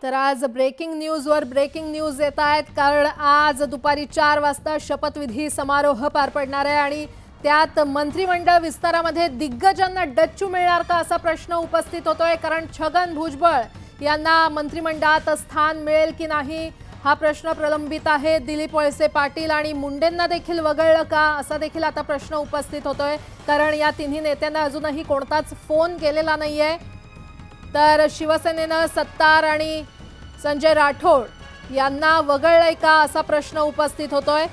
तर आज breaking news येत आहेत कारण आज दुपारी 4 वाजता शपथविधी समारोह पार पडणार आहे आणि त्यात मंत्रिमंडळ विस्तारामध्ये दिग्गजांना डच्चू मिळणार का असा प्रश्न उपस्थित होतोय। कारण छगन भुजबळ यांना मंत्रिमंडळात स्थान मिळेल की नाही हा प्रश्न प्रलंबित आहे। दिलीप वळसे पाटील आणि मुंडेंना देखील वगळलं का असा देखील आता प्रश्न उपस्थित होतोय। कारण या तिन्ही नेत्यांना अजूनही कोणताच फोन केलेला नाहीये। तर शिवसेनेनं सत्तार आणि संजय राठोड यांना वगळलंय का असा प्रश्न उपस्थित होतोय।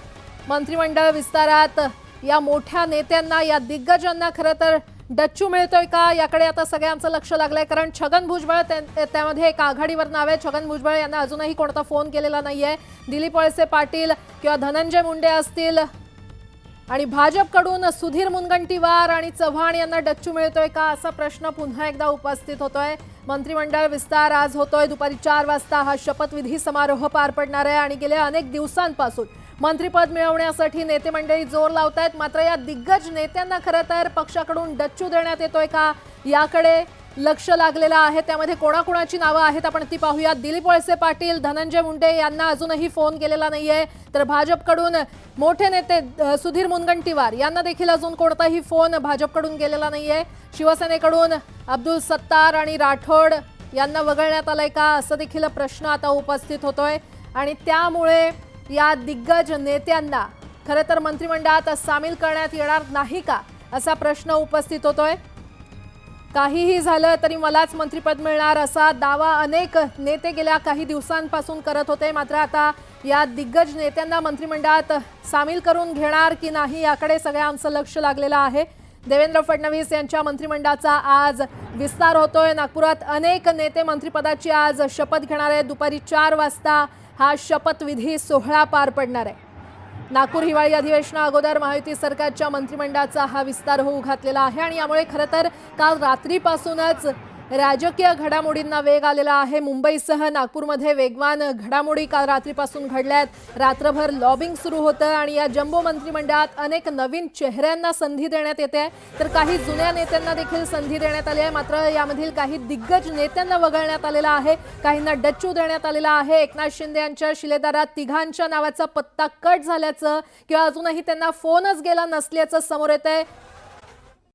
मंत्रिमंडळ विस्तारात या मोठ्या नेत्यांना या दिग्गजांना खरं तर डच्चू मिळतोय का याकडे आता सगळ्यांचं लक्ष लागलंय। कारण छगन भुजबळ त्यामध्ये एक आघाडीवर नाव आहे। छगन भुजबळ यांना अजूनही कोणता फोन केलेला नाहीये। दिलीप वळसे पाटील किंवा धनंजय मुंडे असतील आणि भाजपकडून सुधीर मुनगंटीवार आणि चव्हाण यांना डच्चू मिळतोय का असा प्रश्न पुन्हा एकदा उपस्थित होतोय। मंत्रिमंडळ विस्तार आज होतोय दुपारी 4 वाजता हा शपथविधी समारोह पार पडणार आहे आणि गेल्या अनेक दिवसांपासून मंत्रिपद मिळवण्यासाठी नेते मंडळी जोर लावतायत। मात्र या दिग्गज नेत्यांना खरं तर पक्षाकडून डच्चू देण्यात येतोय का याकडे लक्ष लागलेलं आहे। त्यामध्ये कोणाकोणाची नावं आहेत आपण ती पाहूया। दिलीप वळसे पाटील धनंजय मुंडे यांना अजूनही फोन केलेला नाहीये। तर भाजपकडून मोठे नेते सुधीर मुनगंटीवार यांना देखील अजून कोणताही फोन भाजपकडून गेलेला नाहीये। शिवसेनेकडून अब्दुल सत्तार आणि राठोड यांना वगळण्यात आलंय का असा देखील प्रश्न आता उपस्थित होतोय। आणि त्यामुळे या दिग्गज नेत्यांना खरं तर मंत्रिमंडळात सामील करण्यात येणार नाही का असा प्रश्न उपस्थित होतोय। काहीही झालं तरी मलाच मंत्रिपद मिळणार असा दावा अनेक नेते गेल्या काही दिवसांपासून करत होते। मात्र आता या दिग्गज नेत्यांना मंत्रिमंडळात सामील करून घेणार की नाही याकडे सगळ्यांचं लक्ष लागलेलं आहे। देवेंद्र फडणवीस यांच्या मंत्रिमंडळाचा आज विस्तार होतोय। नागपुरात अनेक नेते मंत्रिपदाची आज शपथ घेणार आहेत। दुपारी 4 वाजता हा शपथविधी सोहळा पार पडणार आहे। नागपूर हिवाळी अधिवेशना अगोदर महायुती सरकारच्या मंत्रिमंडळाचा हा विस्तार होऊ घातलेला आहे आणि यामुळे खरं तर काल रात्रीपासूनच राजकीय घडामोडींना वेग आलेला आहे। मुंबईसह नागपूरमध्ये वेगवान घडामोडी काल रात्रीपासून घडल्यात। रात्रभर लॉबिंग सुरू होतं आणि या जम्बो मंत्रिमंडळात अनेक नवीन चेहऱ्यांना संधी देण्यात येते तर काही जुन्या नेत्यांना देखील संधी देण्यात आली आहे। मात्र यामधील काही दिग्गज नेत्यांना वगळण्यात आलेला आहे, काहींना डच्चू देण्यात आलेला आहे। एकनाथ शिंदे यांच्या शिलेदारात तिघांच्या नावाचा पत्ता कट झाल्याचं किंवा अजूनही त्यांना फोनच गेला नसल्याचं समोर येतंय।